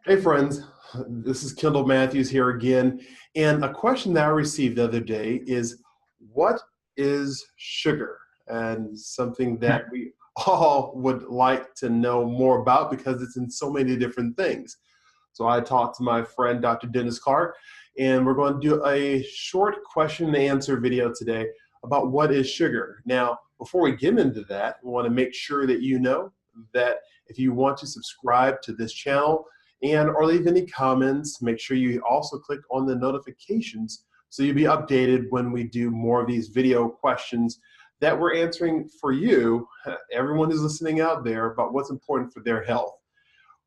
Hey friends, this is Kendall Matthews here again. And a question that I received the other day is, what is sugar? And something that we all would like to know more about because it's in so many different things. So I talked to my friend, Dr. Dennis Clark, and we're going to do a short question and answer video today about what is sugar. Now, before we get into that, we want to make sure that you know that if you want to subscribe to this channel and or leave any comments, make sure you also click on the notifications so you'll be updated when we do more of these video questions that we're answering for you, everyone who's listening out there, about what's important for their health.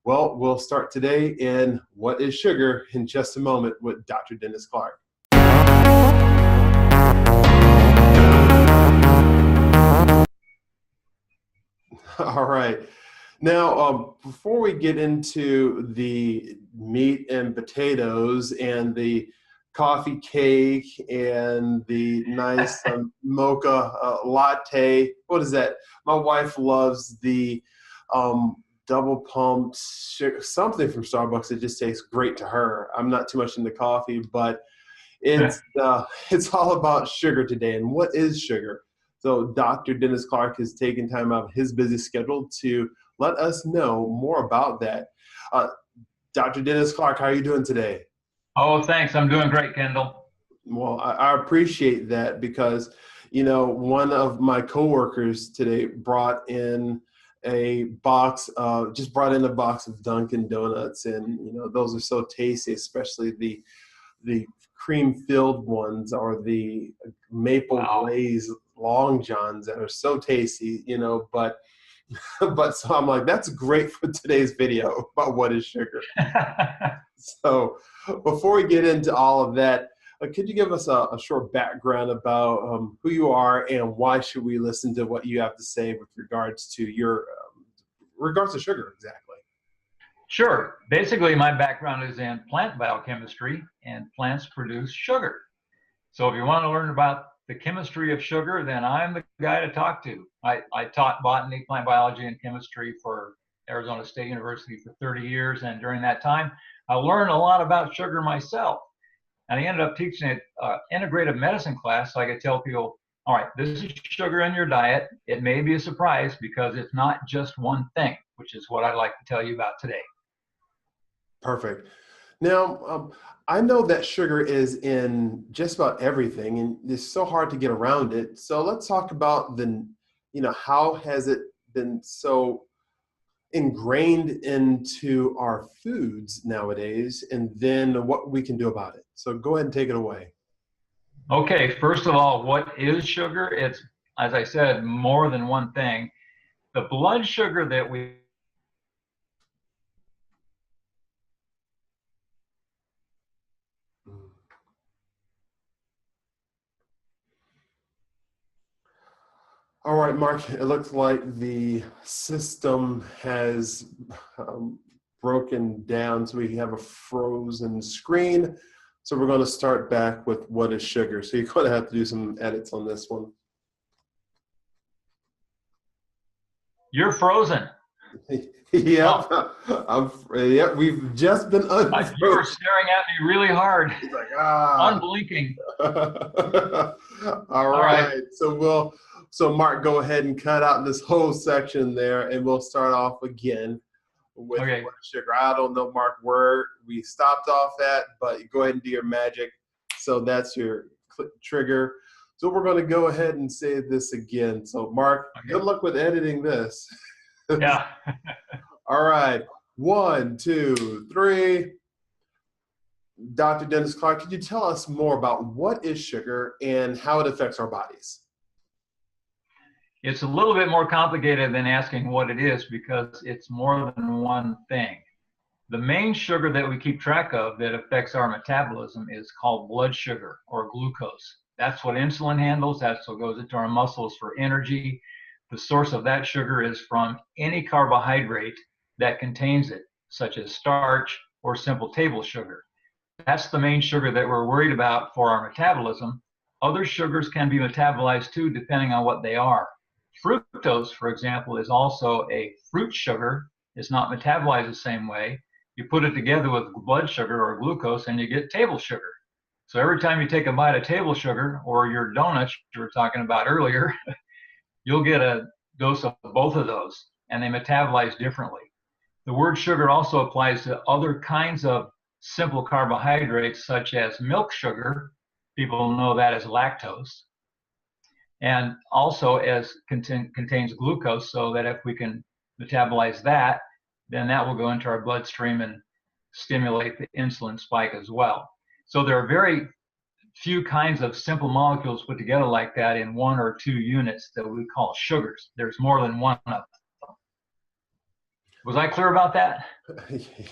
Well, we'll start today in What is Sugar in just a moment with Dr. Dennis Clark. All right. Now, before we get into the meat and potatoes and the coffee cake and the nice mocha latte, what is that? My wife loves the double pumped something from Starbucks. It just tastes great to her. I'm not too much into coffee, but it's all about sugar today. And what is sugar? So Dr. Dennis Clark has taken time out of his busy schedule to let us know more about that. Dr. Dennis Clark, how are you doing today? Oh, thanks. I'm doing great, Kendall. Well, I appreciate that because, one of my coworkers today brought in a box of Dunkin' Donuts, and those are so tasty, especially the cream-filled ones or the maple glaze long johns that are so tasty, but so I'm like, that's great for today's video about what is sugar. So before we get into all of that, could you give us a short background about who you are and why should we listen to what you have to say with regards to sugar exactly? Sure. Basically, my background is in plant biochemistry, and plants produce sugar. So if you want to learn about the chemistry of sugar, then I'm the guy to talk to. I taught botany, plant biology, and chemistry for Arizona State University for 30 years, and during that time, I learned a lot about sugar myself. And I ended up teaching an integrative medicine class, so I could tell people, all right, this is sugar in your diet. It may be a surprise because it's not just one thing, which is what I'd like to tell you about today. Perfect. Now, I know that sugar is in just about everything, and it's so hard to get around it. So let's talk about how has it been so ingrained into our foods nowadays, and then what we can do about it. So go ahead and take it away. Okay, first of all, what is sugar? It's, as I said, more than one thing. The blood sugar that we All right, Mark, it looks like the system has broken down, so we have a frozen screen. So we're going to start back with what is sugar. So you're going to have to do some edits on this one. You're frozen. Yep. Yep, we've just been unfrozen. You were staring at me really hard. He's like, unblinking. All right. So Mark, go ahead and cut out this whole section there, and we'll start off again with sugar. I don't know, Mark, where we stopped off at, but go ahead and do your magic. So that's your trigger. So we're going to go ahead and say this again. So Mark, good luck with editing this. Yeah. All right. 1, 2, 3. Dr. Dennis Clark, could you tell us more about what is sugar and how it affects our bodies? It's a little bit more complicated than asking what it is because it's more than one thing. The main sugar that we keep track of that affects our metabolism is called blood sugar or glucose. That's what insulin handles. That's what goes into our muscles for energy. The source of that sugar is from any carbohydrate that contains it, such as starch or simple table sugar. That's the main sugar that we're worried about for our metabolism. Other sugars can be metabolized too, depending on what they are. Fructose, for example, is also a fruit sugar. It's not metabolized the same way. you put it together with blood sugar or glucose and you get table sugar. So every time you take a bite of table sugar or your donuts you were talking about earlier, you'll get a dose of both of those, and they metabolize differently. The word sugar also applies to other kinds of simple carbohydrates, such as milk sugar. People know that as lactose, and also as contains glucose, so that if we can metabolize that, then that will go into our bloodstream and stimulate the insulin spike as well. So there are very few kinds of simple molecules put together like that in 1 or 2 units that we call sugars. There's more than one of them. Was I clear about that?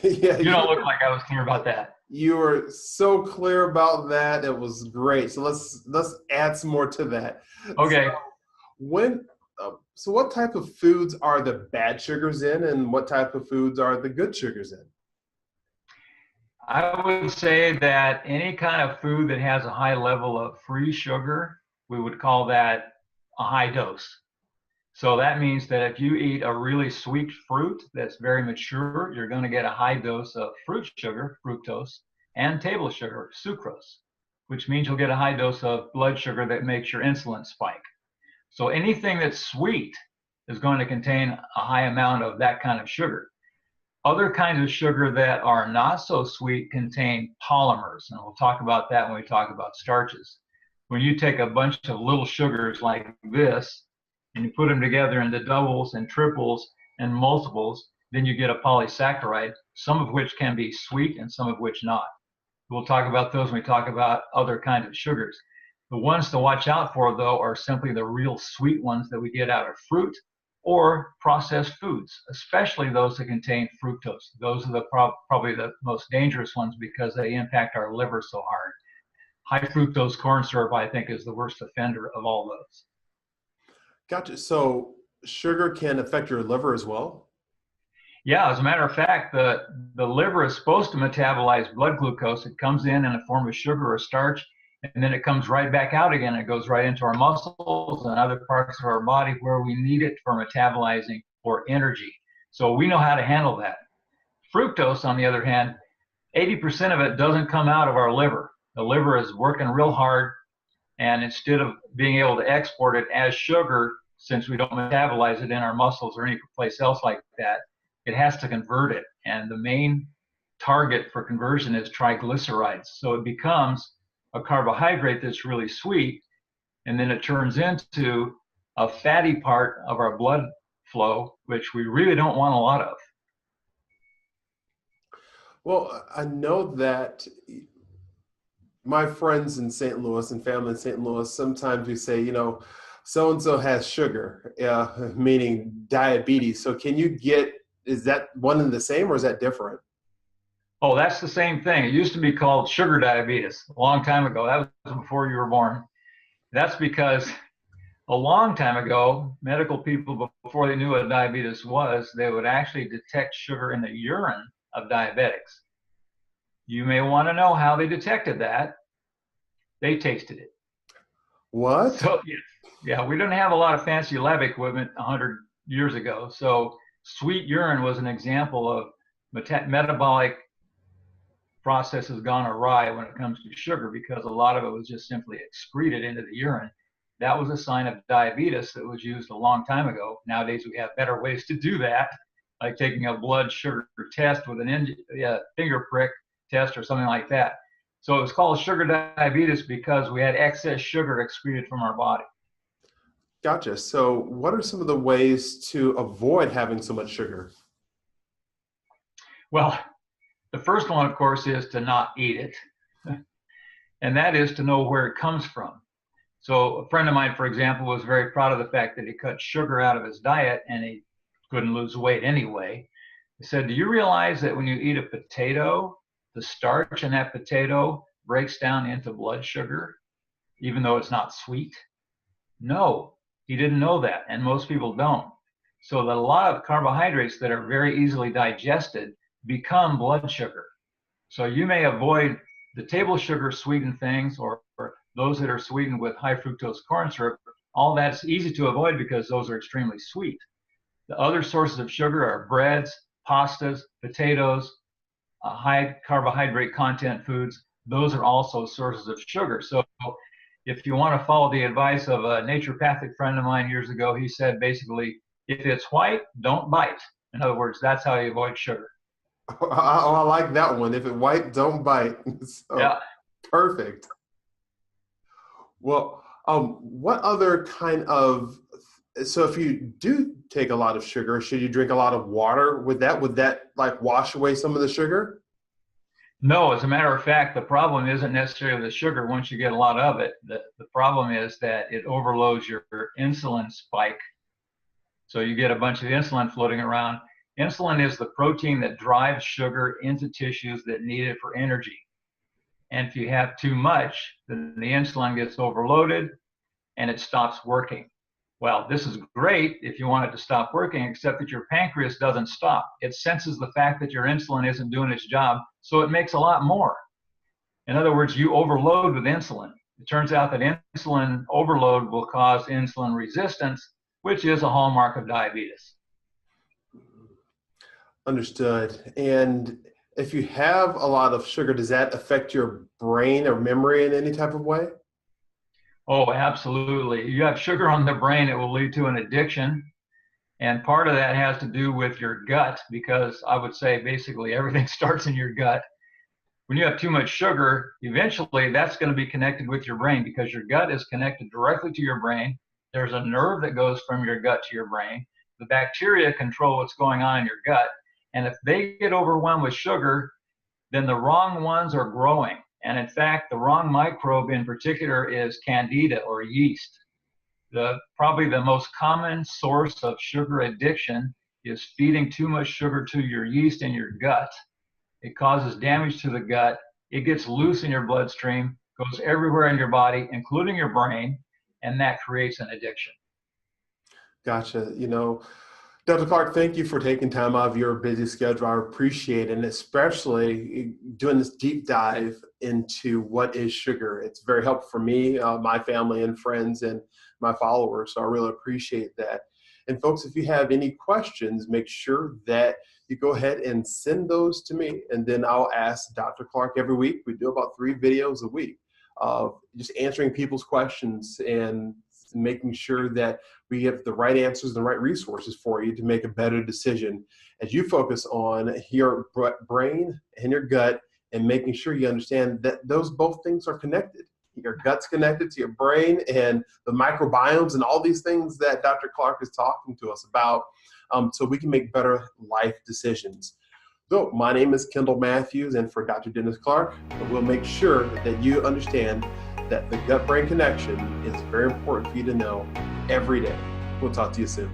Yeah, you don't look like I was clear about that. You were so clear about that. It was great. So let's add some more to that. Okay. So what type of foods are the bad sugars in, and what type of foods are the good sugars in? I would say that any kind of food that has a high level of free sugar, we would call that a high dose. So that means that if you eat a really sweet fruit that's very mature, you're going to get a high dose of fruit sugar, fructose, and table sugar, sucrose, which means you'll get a high dose of blood sugar that makes your insulin spike. So anything that's sweet is going to contain a high amount of that kind of sugar. Other kinds of sugar that are not so sweet contain polymers, and we'll talk about that when we talk about starches. When you take a bunch of little sugars like this, and you put them together into doubles and triples and multiples, then you get a polysaccharide, some of which can be sweet and some of which not. We'll talk about those when we talk about other kinds of sugars. The ones to watch out for, though, are simply the real sweet ones that we get out of fruit or processed foods, especially those that contain fructose. Those are the probably the most dangerous ones because they impact our liver so hard. High fructose corn syrup, I think, is the worst offender of all those. Gotcha. So sugar can affect your liver as well? Yeah, as a matter of fact, the liver is supposed to metabolize blood glucose. It comes in a form of sugar or starch, and then it comes right back out again. It goes right into our muscles and other parts of our body where we need it for metabolizing for energy. So we know how to handle that. Fructose, on the other hand, 80% of it doesn't come out of our liver. The liver is working real hard, and instead of being able to export it as sugar, since we don't metabolize it in our muscles or any place else like that, it has to convert it. And the main target for conversion is triglycerides. So it becomes a carbohydrate that's really sweet, and then it turns into a fatty part of our blood flow, which we really don't want a lot of. Well, I know that my friends in St. Louis and family in St. Louis, sometimes we say, so-and-so has sugar, meaning diabetes. So is that one and the same, or is that different? Oh, that's the same thing. It used to be called sugar diabetes a long time ago. That was before you were born. That's because a long time ago, medical people, before they knew what diabetes was, they would actually detect sugar in the urine of diabetics. You may want to know how they detected that. They tasted it. What? So, yeah, we didn't have a lot of fancy lab equipment 100 years ago. So sweet urine was an example of metabolic processes gone awry when it comes to sugar, because a lot of it was just simply excreted into the urine. That was a sign of diabetes that was used a long time ago. Nowadays, we have better ways to do that, like taking a blood sugar test with a finger prick test or something like that. So it was called sugar diabetes because we had excess sugar excreted from our body. Gotcha. So what are some of the ways to avoid having so much sugar? Well, the first one, of course, is to not eat it. And that is to know where it comes from. So a friend of mine, for example, was very proud of the fact that he cut sugar out of his diet and he couldn't lose weight anyway. He said, do you realize that when you eat a potato, the starch in that potato breaks down into blood sugar, even though it's not sweet? No, he didn't know that, and most people don't. So that a lot of carbohydrates that are very easily digested become blood sugar. So you may avoid the table sugar sweetened things or those that are sweetened with high fructose corn syrup. All that's easy to avoid because those are extremely sweet. The other sources of sugar are breads, pastas, potatoes, high carbohydrate content foods, those are also sources of sugar. So if you want to follow the advice of a naturopathic friend of mine years ago, he said basically, if it's white, don't bite. In other words, that's how you avoid sugar. I like that one. If it's white, don't bite. So, Yeah. perfect. Well, what other kind of, so if you do take a lot of sugar, should you drink a lot of water with that? Would that like wash away some of the sugar? No, as a matter of fact, the problem isn't necessarily the sugar once you get a lot of it. The problem is that it overloads your insulin spike. So you get a bunch of insulin floating around. Insulin is the protein that drives sugar into tissues that need it for energy. And if you have too much, then the insulin gets overloaded and it stops working. Well, this is great if you want it to stop working, except that your pancreas doesn't stop. It senses the fact that your insulin isn't doing its job, so it makes a lot more. In other words, you overload with insulin. It turns out that insulin overload will cause insulin resistance, which is a hallmark of diabetes. Understood. And if you have a lot of sugar, does that affect your brain or memory in any type of way? Oh, absolutely. You have sugar on the brain, it will lead to an addiction. And part of that has to do with your gut, because I would say basically everything starts in your gut. When you have too much sugar, eventually that's going to be connected with your brain because your gut is connected directly to your brain. There's a nerve that goes from your gut to your brain. The bacteria control what's going on in your gut. And if they get overwhelmed with sugar, then the wrong ones are growing. And in fact, the wrong microbe in particular is candida or yeast. Probably the most common source of sugar addiction is feeding too much sugar to your yeast in your gut. It causes damage to the gut. It gets loose in your bloodstream, goes everywhere in your body, including your brain, and that creates an addiction. Gotcha. Dr. Clark, thank you for taking time out of your busy schedule. I appreciate it, and especially doing this deep dive into what is sugar. It's very helpful for me, my family and friends, and my followers, so I really appreciate that. And folks, if you have any questions, make sure that you go ahead and send those to me, and then I'll ask Dr. Clark every week. We do about 3 videos a week of just answering people's questions and making sure that we have the right answers and the right resources for you to make a better decision as you focus on your brain and your gut and making sure you understand that those both things are connected. Your gut's connected to your brain and the microbiomes and all these things that Dr. Clark is talking to us about, so we can make better life decisions. So my name is Kendall Matthews, and for Dr. Dennis Clark, we'll make sure that you understand that the gut-brain connection is very important for you to know every day. We'll talk to you soon.